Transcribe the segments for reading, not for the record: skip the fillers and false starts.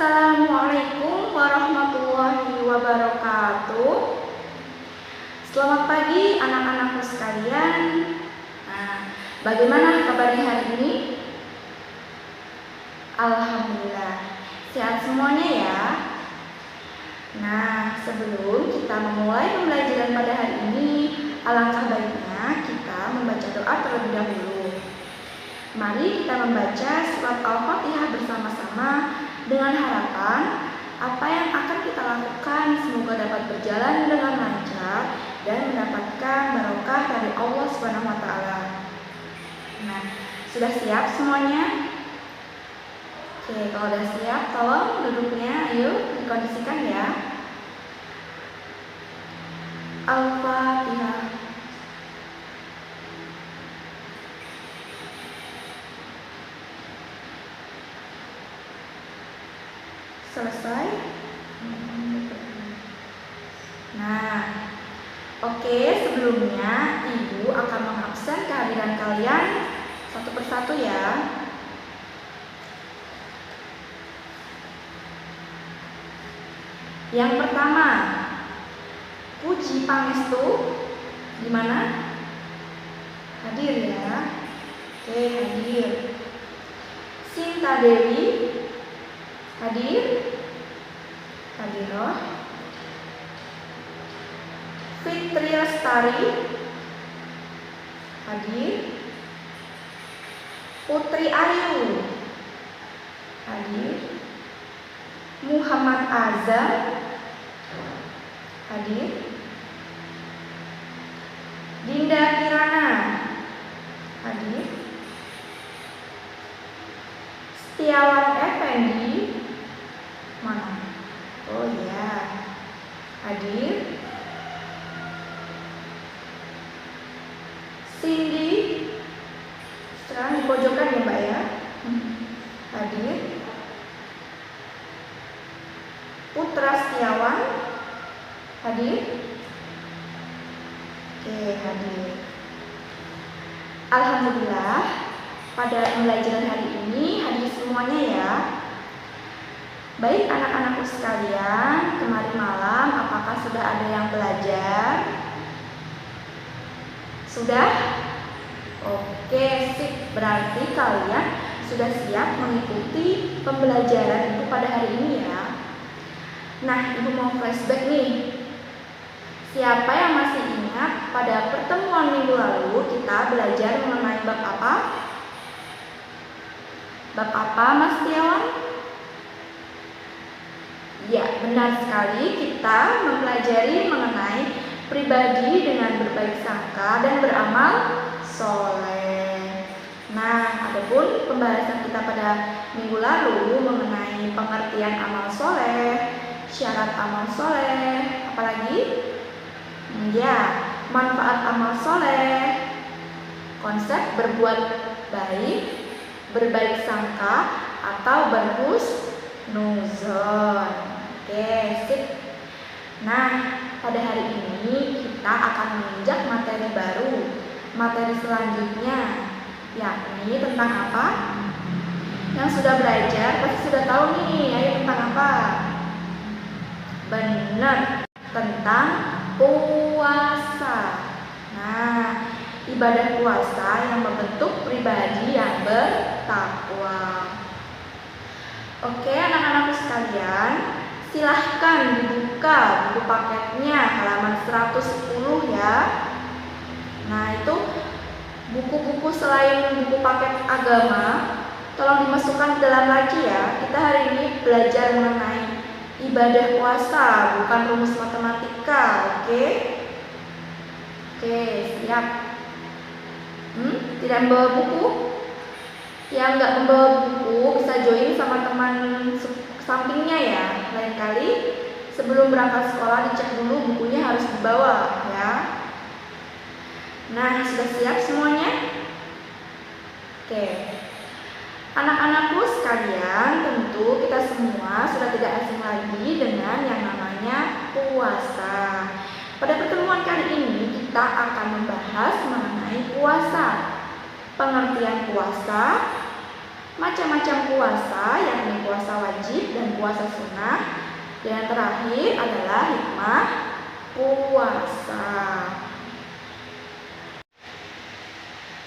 Assalamualaikum warahmatullahi wabarakatuh. Selamat pagi anak-anakku sekalian. Bagaimana kabarnya hari ini? Alhamdulillah, sehat semuanya ya. Sebelum kita memulai pembelajaran pada hari ini, alangkah baiknya kita membaca doa terlebih dahulu. Mari kita membaca surat Al-Fatihah bersama-sama dengan harapan apa yang akan kita lakukan semoga dapat berjalan dengan lancar dan mendapatkan barokah dari Allah Subhanahu wa taala. Sudah siap semuanya? Oke, kalau sudah siap, tolong duduknya ayo dikondisikan ya. Al-Fatihah. Selesai. Oke, sebelumnya Ibu akan mengabsen kehadiran kalian satu persatu ya. Yang pertama, Puji Pangestu di mana? Hadir ya. Oke, hadir. Sinta Dewi hadir? Hadiroh. Fitri Lestari hadir? Putri Ayu hadir? Muhammad Azam hadir? Dinda Kirana hadir? Setiawan Effendi mana? Oh ya, hadir? Cindy, sekarang di pojokan ya Mbak ya. Hadir? Putra Setiawan hadir? Oke, hadir. Alhamdulillah, pada pembelajaran hari ini hadir semuanya ya. Baik anak-anakku sekalian, kemarin malam apakah sudah ada yang belajar? Sudah? Oke, sip. Berarti kalian sudah siap mengikuti pembelajaran itu pada hari ini ya. Ibu mau flashback nih. Siapa yang masih ingat pada pertemuan minggu lalu kita belajar mengenai bab apa? Bab apa, Mas Setiawan? Ya, benar sekali, kita mempelajari mengenai pribadi dengan berbaik sangka dan beramal soleh. Adapun pembahasan kita pada minggu lalu mengenai pengertian amal soleh, syarat amal soleh, apalagi? Manfaat amal soleh, konsep berbuat baik, berbaik sangka, atau berhusnuzon. Oke, sip. Pada hari ini kita akan menginjak materi baru, materi selanjutnya, yakni tentang apa? Yang sudah belajar pasti sudah tahu nih, ayo tentang apa? Benar, tentang puasa. Ibadah puasa yang membentuk pribadi yang bertakwa. Oke, anak-anakku sekalian, silahkan dibuka buku paketnya halaman 110 ya. Itu buku-buku selain buku paket agama tolong dimasukkan ke dalam lagi ya. Kita hari ini belajar mengenai ibadah puasa, bukan rumus matematika. Oke, siap. Tidak membawa buku? Yang nggak membawa buku bisa join sama teman sampingnya ya. Lain kali sebelum berangkat sekolah dicek dulu bukunya harus dibawa ya. Sudah siap semuanya? Oke. Anak-anakku sekalian, tentu kita semua sudah tidak asing lagi dengan yang namanya puasa. Pada pertemuan kali ini kita akan membahas mengenai puasa, pengertian puasa, macam-macam puasa, yakni puasa wajib dan puasa sunnah. Dan yang terakhir adalah hikmah puasa.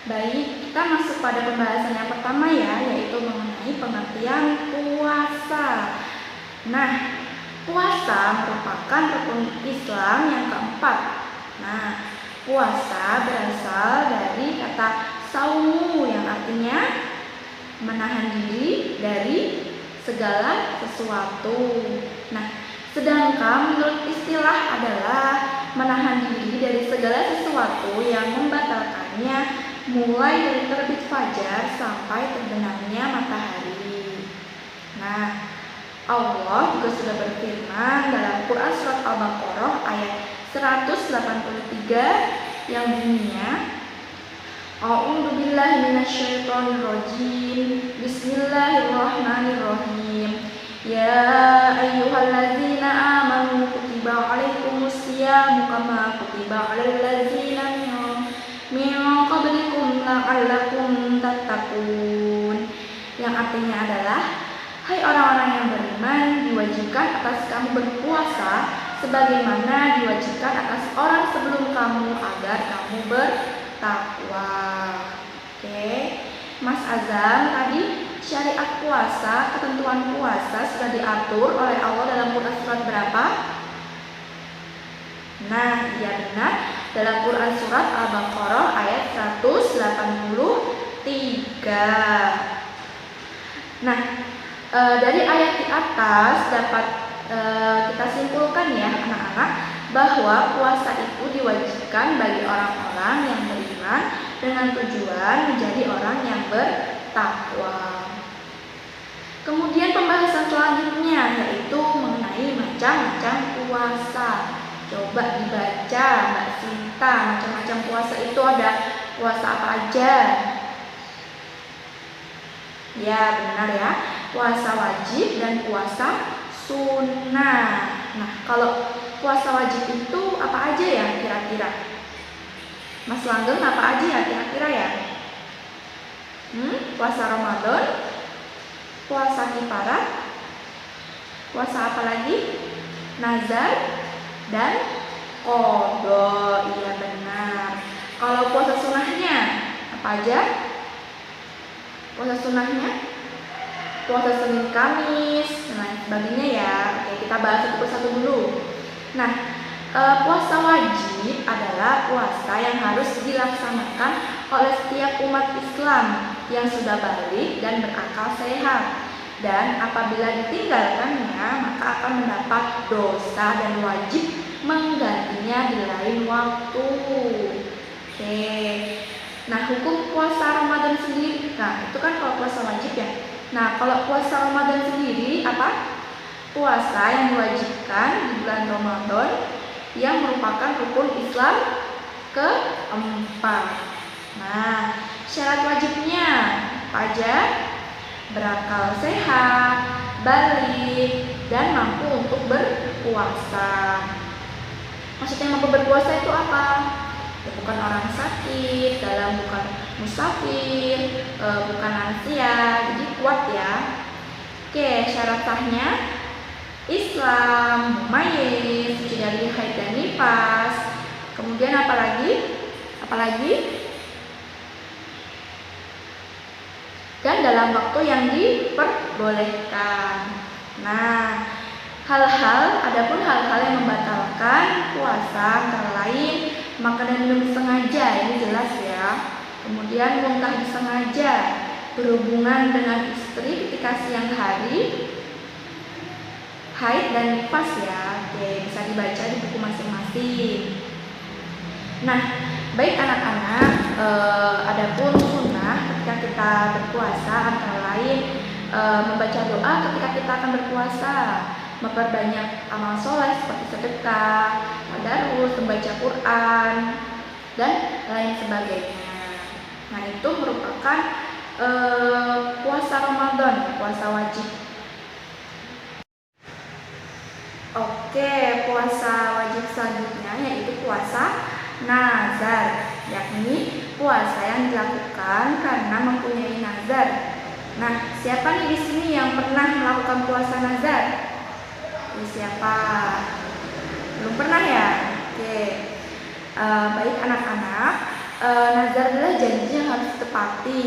Baik, kita masuk pada pembahasan yang pertama ya, yaitu mengenai pengertian puasa. Nah, puasa merupakan rukun Islam yang keempat. Nah, puasa berasal dari kata saumu yang artinya menahan diri dari segala sesuatu. Nah, sedangkan menurut istilah adalah menahan diri dari segala sesuatu yang membatalkannya mulai dari terbit fajar sampai terbenamnya matahari. Nah, Allah juga sudah berfirman dalam Quran surat Al-Baqarah ayat 183 yang bunyinya, A'udzu billahi minasyaitonir rajim. Bismillahirrahmanirrahim. Ya ayyuhalladzina amanu kutiba 'alaikumusyamu kama kutiba 'alal ladzina min qablikum la'allakum tattaqun. Yang artinya adalah, hai orang-orang yang beriman, diwajibkan atas kamu berpuasa sebagaimana diwajibkan atas orang sebelum kamu agar kamu bertakwa. Oke, Mas Azam, tadi syariat puasa, ketentuan puasa sudah diatur oleh Allah dalam Quran surat berapa? Nah, iya benar, dalam Quran surat Al-Baqarah ayat 183. Nah, dari ayat di atas dapat kita simpulkan ya anak-anak, bahwa puasa itu diwajibkan bagi orang-orang yang beriman dengan tujuan menjadi orang yang bertakwa. Kemudian pembahasan selanjutnya yaitu mengenai macam-macam puasa. Coba dibaca Mbak Sinta, macam-macam puasa itu ada puasa apa aja? Ya benar ya, puasa wajib dan puasa sunnah. Nah, kalau puasa wajib itu apa aja ya kira-kira? Mas Langgeng apa aja ya kira-kira ya? Puasa Ramadan, puasa kifarat, puasa apa lagi? Nazar dan qadha. Iya benar. Kalau puasa sunnahnya apa aja? Puasa sunnahnya puasa Senin Kamis dan lain sebagainya ya. Oke, kita bahas satu persatu dulu. Nah, puasa wajib adalah puasa yang harus dilaksanakan oleh setiap umat Islam yang sudah balik dan berakal sehat. Dan apabila ditinggalkannya, maka akan mendapat dosa dan wajib menggantinya di lain waktu. Oke. Nah, hukum puasa Ramadan sendiri, nah itu kan kalau puasa wajib ya. Nah, kalau puasa Ramadan sendiri apa? Puasa yang diwajibkan di bulan Ramadan yang merupakan rukun Islam keempat. Nah, syarat wajibnya apa aja? Berakal sehat, balik, dan mampu untuk berpuasa. Maksudnya mampu berpuasa itu apa? Ya, bukan orang sakit, dalam bukan musafir, bukan lansia, jadi kuat ya. Oke, syarat sahnya Islam, mumayyiz, suci dari haid dan nifas. Kemudian apa lagi? Dan dalam waktu yang diperbolehkan. Nah, adapun hal-hal yang membatalkan puasa antara lain makan dan minum sengaja, ini jelas ya. Kemudian muntah disengaja, berhubungan dengan istri ketika siang hari, haid dan nifas ya. Oke, bisa dibaca di buku masing-masing. Nah, baik anak-anak, adapun sunnah ketika kita berpuasa antara lain membaca doa ketika kita akan berpuasa, memperbanyak amal soleh seperti sedekah, tadarus, membaca Quran, dan lain sebagainya. Nah, itu merupakan puasa Ramadan, puasa wajib. Oke, puasa wajib selanjutnya yaitu puasa nazar, yakni puasa yang dilakukan karena mempunyai nazar. Nah, siapa nih di sini yang pernah melakukan puasa nazar? Ini siapa? Belum pernah ya? Oke. Baik anak-anak, nazar adalah janji yang harus ditepati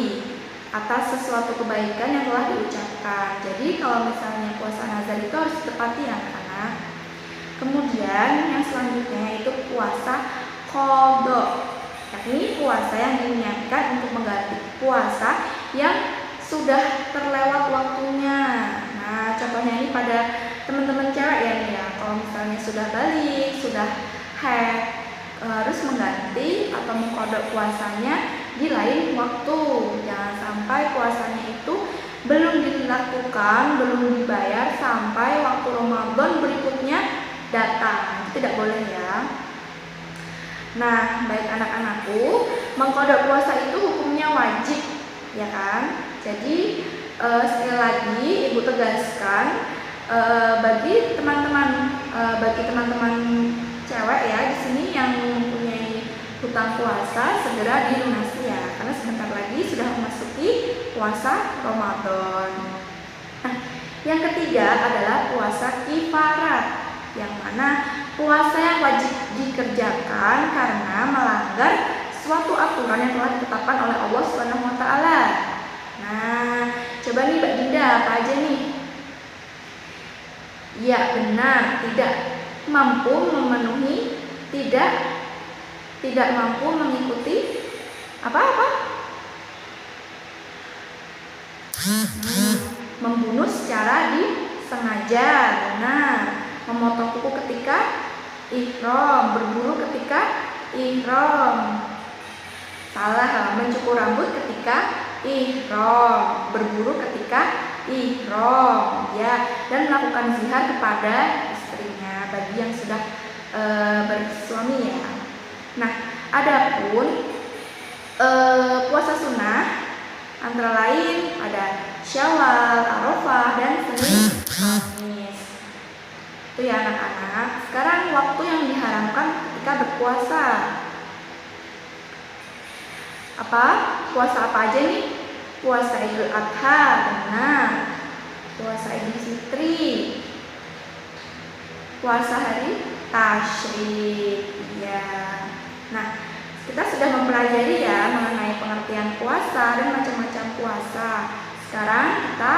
atas sesuatu kebaikan yang telah diucapkan. Jadi kalau misalnya puasa nazar itu harus ditepati anak-anak. Kemudian yang selanjutnya itu puasa qadha, yakni puasa yang diniatkan untuk mengganti puasa yang sudah terlewat waktunya. Nah, contohnya ini pada teman-teman cewek ya. Kalau misalnya sudah balik, sudah haid, harus mengganti atau mengqadha puasanya di lain waktu. Jangan sampai puasanya itu belum dilakukan, belum dibayar sampai waktu Ramadan berikutnya datang. Tidak boleh ya. Nah, baik anak-anakku, mengqadha puasa itu hukumnya wajib, ya kan? Jadi sekali lagi Ibu tegaskan bagi teman-teman cewek ya di sini yang mempunyai hutang puasa segera dilunasi ya, karena sebentar lagi sudah memasuki puasa Ramadan. Nah, yang ketiga adalah puasa kifarat, yang mana puasa yang wajib dikerjakan karena melanggar suatu aturan yang telah ditetapkan oleh Allah Subhanahu wa taala. Nah, coba nih Mbak Dinda, apa aja nih? Ya, benar, tidak mampu memenuhi, tidak mampu mengikuti apa-apa? Membunuh secara disengaja. Benar. Memotong kuku ketika ihram, berburu ketika ihram. Salah, mencukur rambut ketika ihram, berburu ketika ihram, ya, dan melakukan zihar kepada istrinya bagi yang sudah bersuami ya. Nah, adapun puasa sunnah antara lain ada Syawal, Arafah, dan Senin Kamis. Itu ya anak-anak. Sekarang waktu yang diharamkan ketika berpuasa. Apa? Puasa apa aja nih? Puasa Idul Adha, benar. Puasa Idul Fitri. Puasa hari Tasyrik, ya. Nah, kita sudah mempelajari ya mengenai pengertian puasa dan macam-macam puasa. Sekarang kita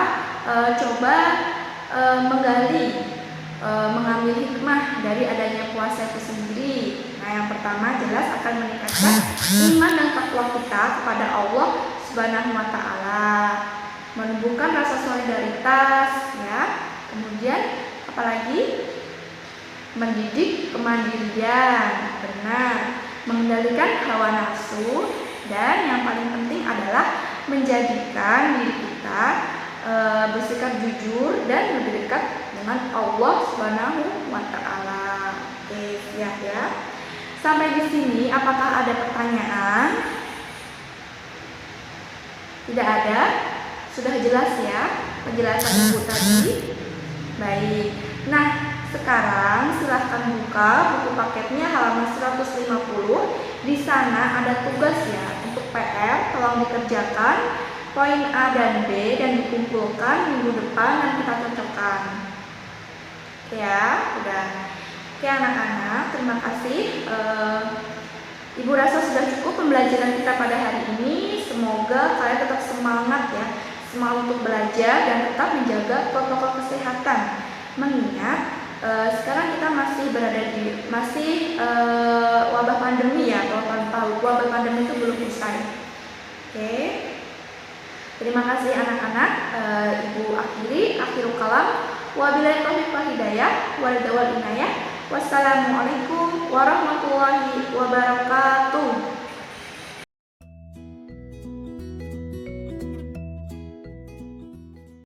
coba mengambil hikmah dari adanya puasa itu sendiri. Nah, yang pertama jelas akan meningkatkan iman dan takwa kita kepada Allah Subhanahu wa taala, menumbuhkan rasa solidaritas ya. Kemudian apalagi? Mendidik kemandirian, benar, mengendalikan hawa nafsu, dan yang paling penting adalah menjadikan diri kita bersikap jujur dan lebih dekat dengan Allah Subhanahu wa taala. Oke, siap ya. Sampai di sini apakah ada pertanyaan? Tidak ada? Sudah jelas ya penjelasan Ibu tadi? Baik. Nah, sekarang silahkan buka buku paketnya halaman 150. Di sana ada tugas ya untuk PR, tolong dikerjakan poin A dan B dan dikumpulkan minggu depan dan kita cocokkan. Oke ya, udah. Oke anak-anak, terima kasih. Ibu rasa sudah cukup pembelajaran kita pada hari ini. Semoga kalian tetap semangat ya, semangat untuk belajar dan tetap menjaga protokol kesehatan. Mengingat sekarang kita masih berada di wabah pandemi ya, kalau kalian tahu wabah pandemi itu belum usai. Oke. Terima kasih anak-anak. Ibu akhirul kalam. Wabillahi taufiq wal hidayah. Wassalamualaikum warahmatullahi wabarakatuh.